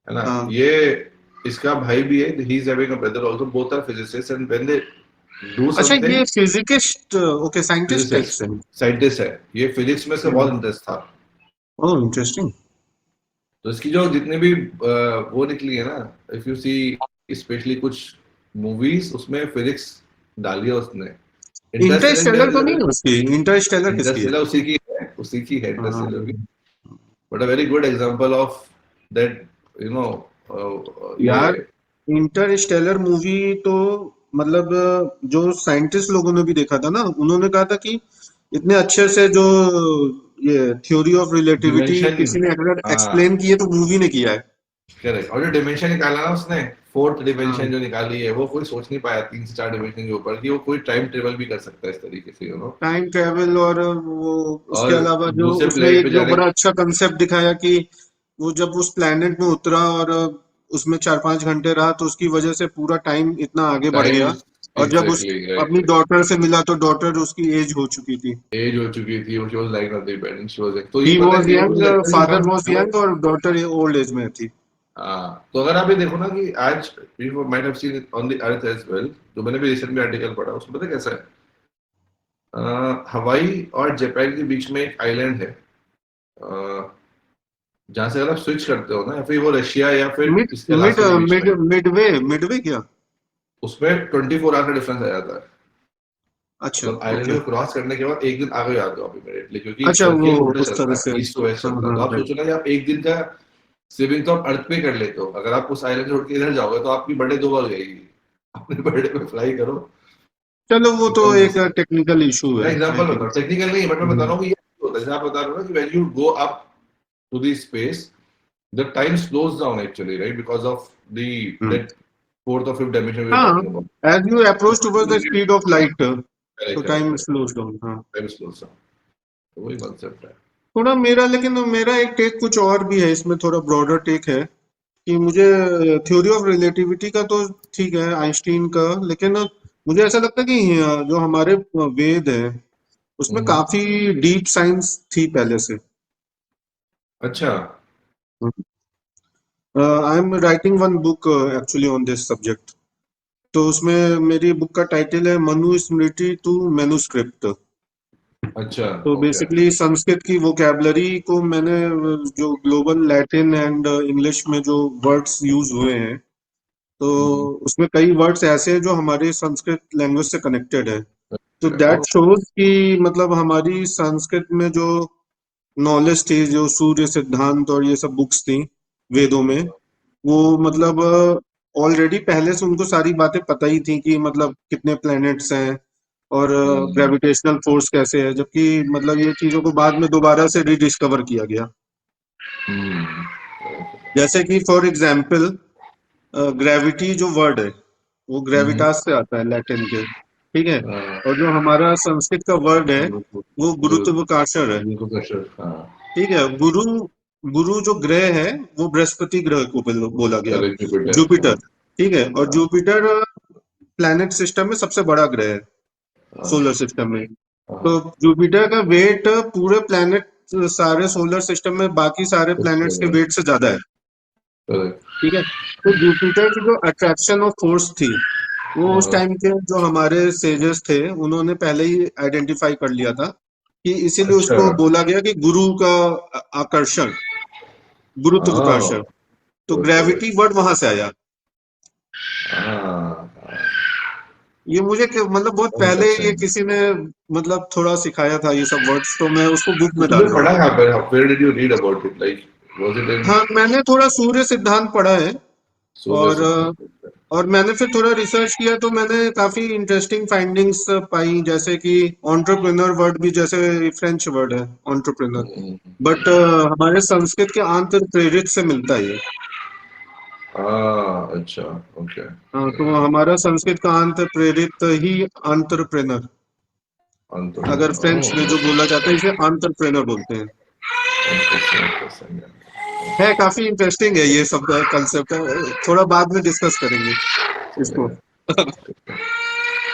है ना। हाँ। ये इसका भाई भी है, he is having a brother also, both are physicist, and when they do अच्छा समथिंग। ये physicist, okay, scientist type physicist, से। साइंटिस्ट है, ये फिजिक्स में इसका बहुत इंटरेस्ट था। Oh interesting. तो इसकी जो जितनी भी वो निकली है ना, इफ यू सी, स्पेशली कुछ मूवीज उसमें फिजिक्स डाली है उसने। इंटरस्टेलर तो इंटरस्टेलर, नहीं है उसकी? इंटरस्टेलर किसकी है? इंटरस्टेलर उसी की है, उसी की है हाँ। इंटरस्टेलर भी। But a very good example of that, you know ये। यार इंटरस्टेलर मूवी तो मतलब जो साइंटिस्ट लोगों ने भी देखा था ना, उन्होंने कहा था कि इतने अच्छे से जो ये थ्योरी ऑफ रिलेटिविटी डिमेंशन, किसी ने अगर हाँ एक्सप्लेन की है तो मूवी ने किया है। करेक्ट। और जो डिमेंशन निकाला ना उसने, फोर्थ डिमेंशन हाँ जो निकाली है, वो कोई सोच नहीं पाया 3 से 4 डिमेंशन के ऊपर कि वो कोई टाइम ट्रेवल भी कर सकता है इस तरीके से, टाइम ट्रेवल, और वो उसके और अलावा जो दूसरे उसमें प्लेनेट एक पे जो जाने। बड़ा अच्छा कंसेप्ट दिखाया कि वो जब उस प्लेनेट में उतरा और उसमें 4-5 घंटे रहा, तो उसकी वजह से पूरा टाइम इतना आगे बढ़ टाइम, गया। और जब उस एग्जैक्टली, राइट अपनी राइट। डॉटर से मिला तो डॉटर उसकी एज हो चुकी थी। एज हो चुकी थी, she was like not dependent, she was, तो ये ही पता वॉज है, ये मुझे यंग, लगता है कि फादर हम वॉज जो। यंग, और डॉटर ओल्ड एज में थी। हाँ, तो अगर आप ये देखो ना कि आज you might have seen on the earth as well, जो मैंने भी रिसेंट में आर्टिकल पढ़ा, उसमें पता है कैसा है। हवाई और जापान के बीच में एक आइलैंड है, जहाँ से अगर आप स्विच करते हो ना, या फिर वो रशिया या फिर मिड इसके मिड अलास्का के बीच मिड में, मिडवे क्या? उसमें 24 आवर का डिफरेंस आ जाता है। अच्छा मतलब आइलैंड ओके। को क्रॉस करने के बाद एक दिन आगे जाते हो आप इमीडिएटली, क्योंकि अच्छा वो सर्किल उल्टा उस तरह चलता से। है, ईस्ट टू वेस्ट हाँ चलता है। हाँ तो आप right। सोचो ना कि आप एक दिन का सेविंग तो आप अर्थ पे कर लेते हो, अगर आप उस आइलैंड छोड़ के इधर जाओगे तो आपकी बर्थडे 2 बार गएगी। अपने बर्थडे पे फ्लाई करो, चलो वो तो एकदम एक मस्त है। टेक्निकल इशू मैं है आई एग्जांपल बता रहा थिंक। हूँ, टेक्निकल नहीं, बट मैं बता रहा हूँ कि ये होता है, जैसे आप बता रहे हो ना कि when you go up to the space, the time slows down actually, right, because of the that fourth और फिफ्थ डायमेंशन वी आर हाँ, talking about. As you approach towards the speed of light, तो correct correct time correct, slows down. हाँ। Time slows down, तो वही concept है। थोड़ा मेरा, लेकिन मेरा एक टेक कुछ और भी है इसमें, थोड़ा ब्रॉडर टेक है कि मुझे थ्योरी ऑफ रिलेटिविटी का तो ठीक है, आइंस्टीन का, लेकिन मुझे ऐसा लगता है कि जो हमारे वेद है उसमें हम्म। काफी डीप साइंस थी पहले से। अच्छा. I am writing one book actually on this subject. तो उसमें मेरी बुक का टाइटल है मनुस्मृति टू मैन्युस्क्रिप्ट। अच्छा. तो ओके. बेसिकली संस्कृत की वोकैबलरी को मैंने जो ग्लोबल लैटिन एंड इंग्लिश में जो वर्ड्स यूज हुए हैं, तो उसमें कई वर्ड्स ऐसे हैं जो हमारे संस्कृत लैंग्वेज से कनेक्टेड है। तो दैट शोज कि मतलब हमारी संस्कृत में जो नॉलेज थी, जो सूर्य सिद्धांत और ये सब बुक्स थी वेदों में, वो मतलब ऑलरेडी पहले से उनको सारी बातें पता ही थी कि मतलब कितने प्लैनेट्स हैं और ग्रेविटेशनल फोर्स कैसे है, जबकि मतलब ये चीजों को बाद में दोबारा से रिडिस्कवर किया गया। जैसे कि फॉर एग्जाम्पल ग्रेविटी जो वर्ड है वो ग्रेविटास से आता है लैटिन के, ठीक है। और जो हमारा संस्कृत का वर्ड है वो गुरुत्वाकर्षण है, गुरुत्वाकर्षण. हाँ. ठीक है। गुरु, गुरु जो ग्रह है वो बृहस्पति ग्रह को बोला गया, करेक्ट. जुपिटर. जुपिटर, हाँ. ठीक है। और हाँ. जुपिटर प्लैनेट सिस्टम में सबसे बड़ा ग्रह है हाँ. सोलर सिस्टम में। तो हाँ. जुपिटर का वेट पूरे प्लैनेट, सारे सोलर सिस्टम में बाकी सारे प्लैनेट्स के वेट से ज्यादा है, करेक्ट. ठीक है। तो जुपिटर की जो अट्रैक्शन और फोर्स थी वो उस टाइम के जो हमारे सेजेस थे उन्होंने पहले ही आइडेंटिफाई कर लिया था, कि इसीलिए अच्छा. उसको बोला गया कि गुरु का आकर्षण, हाँ. गुरुत्वाकर्षण। तो गुड. Gravity correct. वर्ड वहां से आया। हाँ. ये मुझे मतलब बहुत पहले ये इंटरेस्टिंग. किसी ने मतलब थोड़ा सिखाया था ये सब वर्ड्स, तो मैं उसको बुक तो में तुमने डाल रहा हूँ। पढ़ा कहाँ पर? Where did you read about it? Like, was it in हाँ, मैंने थोड़ा सूर्य सिद्धांत पढ़ा है। solar और system? और मैंने फिर थोड़ा रिसर्च किया तो मैंने काफी इंटरेस्टिंग फाइंडिंग्स पाई, जैसे कि एंटरप्रेन्योर वर्ड भी जैसे फ्रेंच वर्ड है एंटरप्रेन्योर, बट हमारे संस्कृत के आंतर प्रेरित से मिलता है ये। अच्छा. ओके. हाँ, तो हमारा संस्कृत का आंतर प्रेरित ही एंटरप्रेन्योर, अगर Entrepreneur. फ्रेंच में जो बोला जाता है इसे एंटरप्रेन्योर बोलते हैं। Interesting, interesting. है काफी इंटरेस्टिंग है ये सब कंसेप्ट, थोड़ा बाद में डिस्कस करेंगे इसको। Yeah.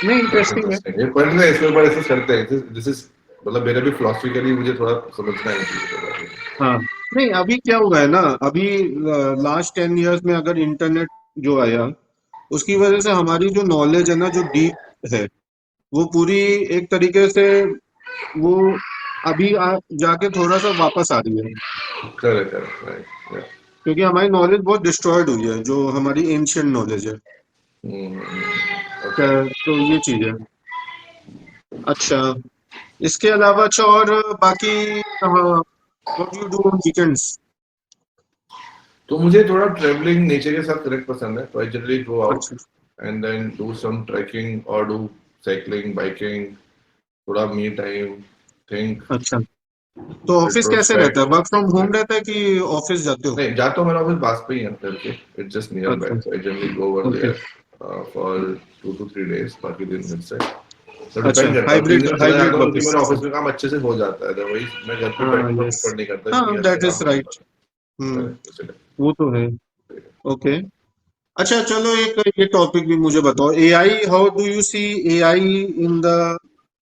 नहीं, That's इंटरेस्टिंग है। interesting. ये पढ़ रहे हैं इसके ऊपर ऐसे करते हैं. This is मतलब मेरा भी फिलोसफिकली मुझे थोड़ा समझना है इन चीजों के बारे में. हाँ, नहीं अभी क्या हुआ है ना, अभी लास्ट 10 इयर्स में अगर इंटरनेट जो आया उसकी वजह से हमारी जो नॉलेज है ना, जो डीप है, वो पूरी एक तरीके से वो अभी जाके थोड़ा सा वापस आ रही है, करेक्ट. करेक्ट. राइट. या. क्योंकि हमारी नॉलेज बहुत डिस्ट्रॉयड हुई है जो हमारी एंशियंट नॉलेज है। ओके. तो ये चीज है। अच्छा, इसके अलावा अच्छा और बाकी what you do on weekends? तो मुझे थोड़ा ट्रैवलिंग नेचर के साथ कनेक्ट पसंद है, तो आई जनरली गो आउट अच्छा and then do some trekking और डू साइकिलिंग, बाइकिंग, थोड़ा मी टाइम, थिंक, अच्छा, तो ऑफिस कैसे रहता है? रिट्रोस्पेक्ट. वर्क फ्रॉम होम रहता है कि ऑफिस जाते हो? नहीं, जाता हूँ, मेरा ऑफिस पास पे ही है घर के. इट्स जस्ट नियर बाय, अच्छा, so I generally go over okay, there for 2 to 3 days. बाकी दिन घर से. तो अच्छा, डिपेंड करता है, 3 हाइब्रिड दिन चला हाइब्रिड जाता हूँ वर्क क्योंकि मेरे सिस्टम। ऑफिस में काम अच्छे से हो जाता है, अदरवाइज मैं घर पे हाँ, बैठना यस, प्रेफर नहीं करता कि हाँ, घर से दैट काम इज नहीं राइट। होता. हम्म, इसलिए. वो तो है। ओके, अच्छा चलो एक ये टॉपिक भी मुझे बताओ, AI, how do you see AI in the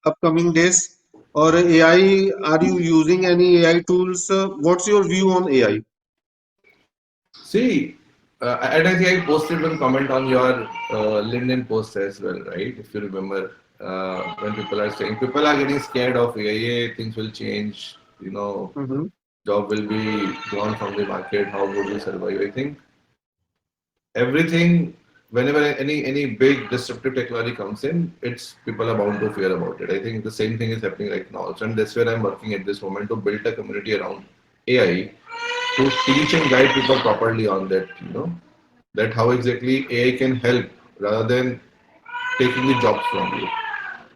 upcoming days? और AI, are you using any AI tools? What's your view on AI? See, and I think I posted one comment on your LinkedIn post as well, right? If you remember, when people are saying people are getting scared of AI, things will change, hmm, job will be gone from the market. How would we survive? I think everything, whenever any big disruptive technology comes in, it's people are bound to fear about it. I think the same thing is happening right now also, and that's where I'm working at this moment to build a community around AI to teach and guide people properly on that, that how exactly AI can help rather than taking the jobs from you.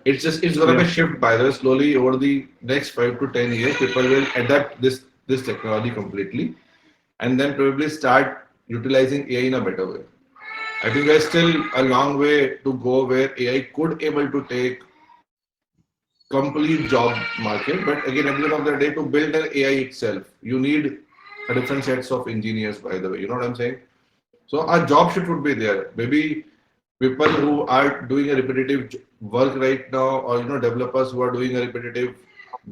It's gonna या, be a shift by the way, slowly over the next 5 to 10 years. People will adapt this technology completely and then probably start utilizing AI in a better way. I think there's still a long way to go where AI could able to take complete job market. But again, at the end of the day, to build an AI itself, you need a different sets of engineers. By the way, you know what I'm saying? So our job shift would be there. Maybe people who are doing a repetitive work right now, or developers who are doing a repetitive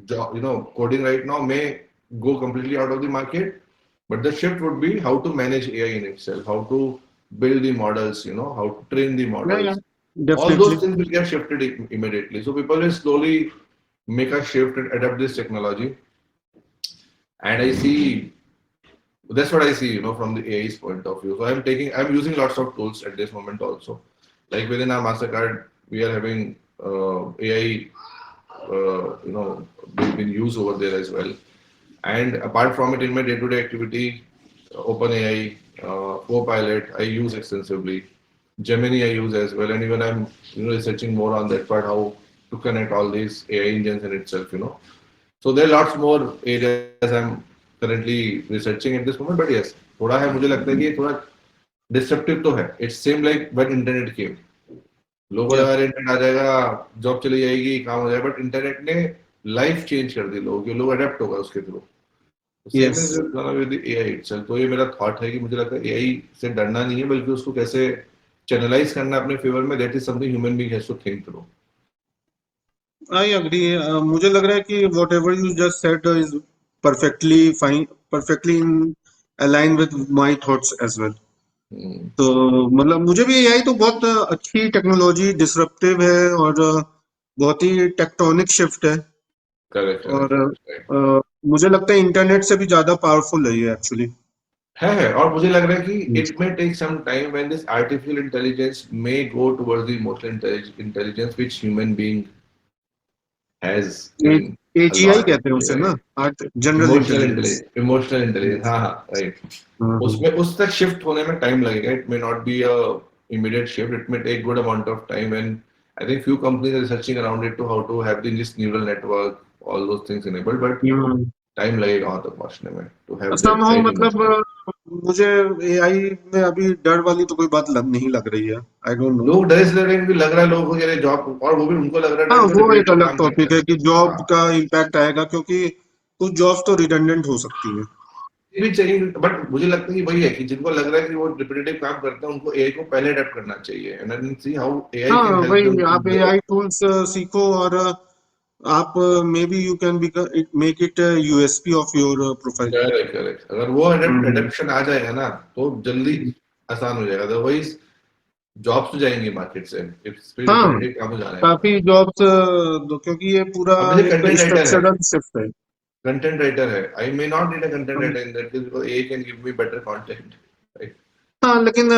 job, coding right now, may go completely out of the market, but the shift would be how to manage AI in itself, how to build the models, how to train the Yeah, models. All those definitely. things will get shifted immediately. So people will slowly make a shift and adapt this technology. And I see that's what I see, from the AI's point of view. So I'm using lots of tools at this moment also. Like within our Mastercard, we are having AI, being used over there as well. And apart from it, in my day-to-day activity, OpenAI, Copilot, I use extensively. Gemini I use as well, and even I'm researching more on that part, how to connect all these AI engines in itself. So there are lots more areas I'm currently researching at this moment. But yes, थोड़ा है मुझे लगता है कि ये थोड़ा disruptive तो है. It's same like when internet came. लोगों को Yeah. लगा इंटरनेट आ जाएगा, जॉब चली जाएगी, काम हो जाएगा, बट इंटरनेट ने लाइफ चेंज कर दी लोगों की, लोग अडेप्ट होगा उसके through. Same is Yes. With AI itself. तो ये मेरा थॉट है कि मुझे लगता है एआई से डरना नहीं है, बल्कि उसको कैसे चैनलाइज करना है अपने फेवर में. That is something human being has to think through. I agree. मुझे लग रहा है कि whatever you just said is perfectly fine, perfectly in align with my thoughts as well. तो मतलब मुझे भी एआई तो बहुत अच्छी टेक्नोलॉजी, डिसरप्टिव है और बहुत ही टेक्टोनिक शिफ्ट है करेक्ट और करेक्ट. मुझे लगता है इंटरनेट से भी ज्यादा पावरफुल है ये एक्चुअली. है और मुझे लग रहा है कि it may take some time when this artificial intelligence may go towards the emotional intelligence which human being has in a AGI lot. कहते हैं उसे ना, art general intelligence. Emotional intelligence, हाँ हाँ, राइट. हाँ हाँ. उसमें उस तक शिफ्ट होने में टाइम लगेगा. It may not be a immediate shift. It may take good amount of time, and I think few companies are researching around it to how to have this neural network, all those things enabled, but hmm. Time लगेगा वहां तक पहुंचने में to have that somehow right मतलब emotion. मुझे AI में अभी डर वाली तो कोई बात नहीं लग रही है. I don't know. लोग डर इसलिए रहे हैं क्योंकि लग रहा है लोगों को ये जॉब, और वो भी उनको लग रहा है हाँ, डर जो वो एक रिपीटेटिव अलग काम करते टॉपिक हैं. है कि जॉब हाँ, का इम्पैक्ट आएगा क्योंकि कुछ जॉब्स तो रिडंडेंट हो सकती है. ये भी चाहिए, बट मुझे लगता है कि वही है कि जिनको लग रहा है कि वो रिपीटेटिव काम करते हैं, उनको एआई को पहले अडेप्ट करना चाहिए, and then see how AI हाँ, कैन हेल्प देम वही टू आप ग्रो. एआई टूल्स सीखो और आप may be you can make it USP of your profile. Correct correct. अगर वो हम्म. अडेप्शन आ जाएगा ना, तो जल्दी आसान हो जाएगा. अदरवाइज जॉब्स तो जाएंगी मार्केट से, इट्स हाँ, रिपीटेटिव काम हो जाना है हमारा. काफी जॉब्स क्योंकि ये पूरा अब जैसे एक कंटेंट राइटर है, स्ट्रक्चरल शिफ्ट है. I may not need a content hmm- writer in that case because AI can give me better content, right. हाँ, लेकिन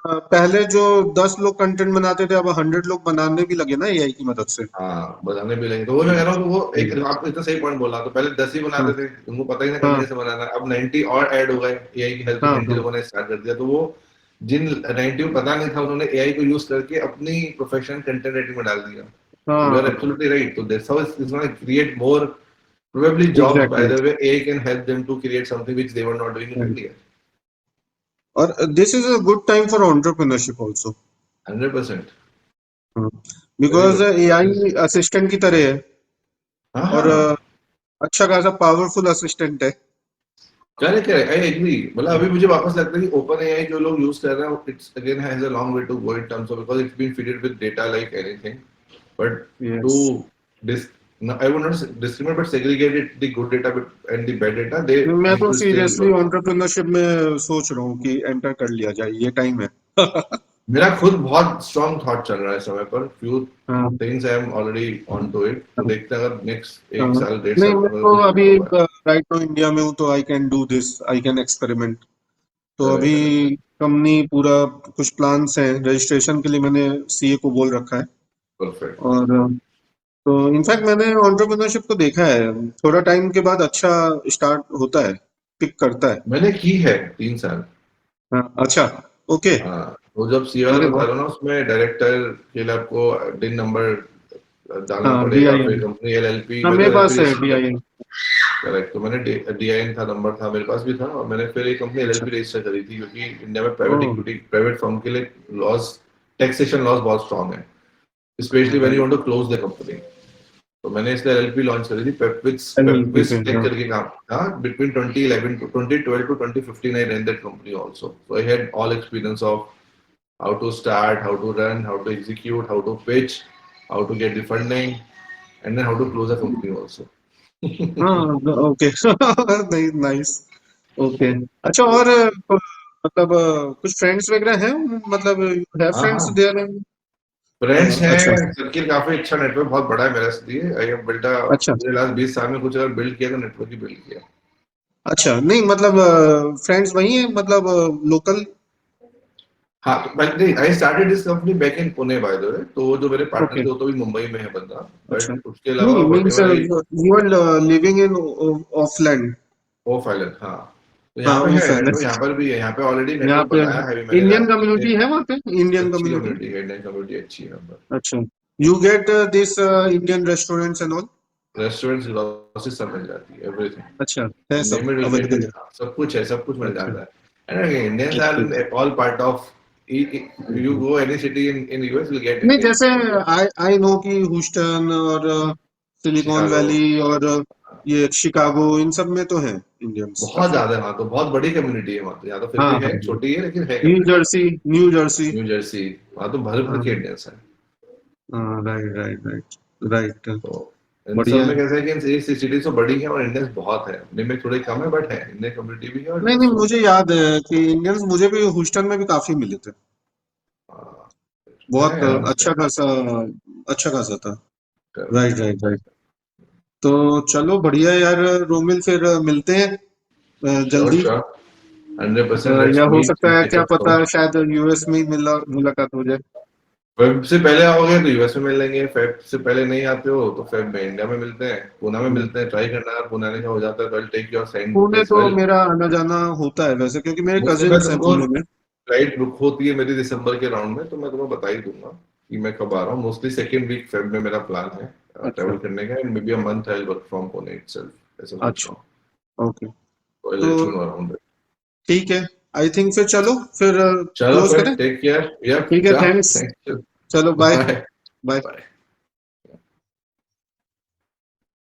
पहले जो 10 लोग कंटेंट बनाते थे अब 100 लोग बनाने भी लगे ना एआई की मदद से. हाँ, बताने भी लगे. तो वो मैं कह रहा हूँ कि वो एक, हम्म. आप इतना सही पॉइंट बोला. तो पहले 10 ही बनाते हाँ थे, उनको पता ही ना कंटेंट हाँ कैसे बनाना है. अब 90 और ऐड हो गए एआई की हेल्प से, हाँ 90 हाँ लोगों ने स्टार्ट कर दिया. तो वो जिन 90 को पता नहीं था, उन्होंने एआई को यूज करके अपनी प्रोफेशन कंटेंट राइटिंग में डाल दिया. यू आर हाँ. Absolutely right. तो that's how it's gonna create more probably jobs. By exactly. the way, AI can help them to create something which they were not doing in earlier. और this is a good time for entrepreneurship also. 100%. Very because good. AI assistant की तरह है हाँ और हाँ, अच्छा खासा powerful assistant है. Correct correct, I agree. मतलब अभी मुझे वापस लगता है कि ओपन एआई जो लोग यूज कर रहे हैं, it's again has a long way to go in terms of, because it's been feeded with data like anything. But to yes. dis no, I would not discriminate but segregate it, the good data and the bad data. They मैं need तो to still seriously work. Entrepreneurship में सोच रहा हूँ कि enter कर लिया जाए, ये टाइम है. मेरा खुद बहुत स्ट्रॉन्ग थॉट चल रहा है इस समय पर. फ्यू हाँ things I am already on to it. तो देखते हैं अगर नेक्स्ट हाँ. एक साल डेढ़ नहीं, साल मैं में अगर तो कुछ अभी होता हुआ है. राइट नाउ इंडिया में हूँ तो I can do this, I can experiment. तो करेक्ट अभी करेक्ट. कंपनी पूरा कुछ प्लान्स हैं, रजिस्ट्रेशन के लिए मैंने सीए को बोल रखा है. परफेक्ट. और तो इनफैक्ट मैंने एंटरप्रेन्योरशिप को देखा है, थोड़ा टाइम के बाद अच्छा स्टार्ट होता है, पिक करता है. मैंने की है 3 साल. हाँ, अच्छा. ओके. हाँ, तो जब सी वाला अरे बता वाह. रहा हूँ ना, उसमें डायरेक्टर के लिए आपको डिन नंबर डालना हाँ, पड़ेगा, फिर डीआईएन. कंपनी एलएलपी, हाँ, मैं तो मेरे एलएलपी पास है रजिस्टर. डीआईएन. करेक्ट. तो मैंने डीआईएन था, नंबर था मेरे पास भी था, और मैंने फिर एक कंपनी अच्छा. एलएलपी रजिस्टर करी थी, क्योंकि इंडिया में ओ. प्राइवेट इक्विटी, प्राइवेट फर्म के लिए लॉस, टैक्सेशन लॉस बहुत स्ट्रॉन्ग है, specially when you want to close the company. तो मैंने इसलिए एलएलपी लॉन्च करी थी, पेप्विस एलएलपी पेप्विस पे. टेक हाँ. करके काम था. Between 2011 to 2012 to 2015 I ran that company also. So I had all experience of how to start, how to run, how to execute, how to pitch, how to get the funding, and then how to close a company also. हाँ okay नहीं nice okay अच्छा और मतलब कुछ friends वगैरह हैं मतलब है हाँ फ्रेंड्स हाँ, देयर फ्रेंड्स अच्छा हैं, सर्किल काफी अच्छा, नेटवर्क बहुत बड़ा है मेरा लिए। आई हैव बिल्ट अच्छा मुझे लास्ट 20 साल में कुछ अगर बिल्ड किया तो नेटवर्क ही बिल्ड किया। अच्छा नहीं मतलब फ्रेंड्स वही है मतलब लोकल हाँ तो नहीं, I started this company back in Pune by the way, तो वो जो मेरे पार्टनर ओके थे वो तो भी मुंबई में है बंदा, अच्छा बट उसके अलावा नहीं means whatever I, you are living in Auckland वो फाइलर हाँ। तो हाँ यहाँ पे है ऑफलैंड नेटवर्क, यहाँ पर भी है, यहाँ पे ऑलरेडी यहाँ नेटवर्क पे बनाया है अभी मैंने इंडियन लास्ट कम्युनिटी से। है वहाँ पे इंडियन अच्छी कम्युनिटी कम्युनिटी है, इंडियन कम्युनिटी अच्छी है यहाँ पर। अच्छा you get this Indian restaurants and all restaurants, grocery सब मिल जाती है, अच्छा है एवरीथिंग सब name it will get available it, है सब कुछ है, सब कुछ मिल अच्छा जाता है। And again Indians okay are all part of, you hmm. Go any city in US will get नहीं इंडियन जैसे फूड। आई आई नो कि ह्यूस्टन और सिलिकॉन शिकागो वैली और ये शिकागो इन सब में तो है इंडियंस बहुत काफी ज्यादा है वहाँ तो, बहुत बड़ी कम्युनिटी है वहाँ तो, यहाँ तो फिर हाँ भी हाँ है, छोटी है लेकिन है new community. Jersey new Jersey new Jersey, वहाँ तो भर भर के हाँ इंडियंस हैं। राइट राइट राइट राइट तो इन सब बढ़िया में है कैसे है कि ये सिटी तो बड़ी है और इंडियंस बहुत है, अपने में थोड़े कम है बट है, इंडियन कम्युनिटी भी है और नहीं नहीं सो मुझे याद है कि इंडियंस मुझे भी ह्यूस्टन में भी काफी मिले थे है बहुत आराम से। अच्छा खासा था Correct, राइट राइट राइट तो चलो बढ़िया यार रोमिल फिर मिलते हैं श्योर जल्दी श्योर, 100% लेट्स या हो मीट सकता है कैच क्या अप पता सून। शायद यूएस में ही मुलाकात हो जाए फेब से पहले आओगे तो यूएस में मिल लेंगे, फेब से पहले नहीं आते हो तो फेब में इंडिया में मिलते हैं, पुणे में हम्म। मिलते हैं, ट्राई करना, अगर पुणे आने का हो जाता है तो I take your send Pune as तो वेल। मेरा आना जाना होता है वैसे क्योंकि मेरे मुझसे मैं कजिन्स हैं तुमको, पुणे में फ्लाइट बुक होती है मेरी दिसंबर के राउंड में, तो मैं तुम्हें बता ही दूंगा कि मैं कब आ रहा हूँ। मोस्टली सेकेंड वीक फेब में मेरा प्लान है अच्छा ट्रैवल करने का, and may be a month I work from Pune itself, ऐसा सोच रहा अच्छा हूँ। ओके तो आई तो लेट यू नो अराउंड। ठीक है आई थिंक फिर चलो फिर चलो क्लोज फिर करें टेक केयर, या ठीक है जा, थैंक्स थैंक यू, चलो बाय बाय बाय बाय।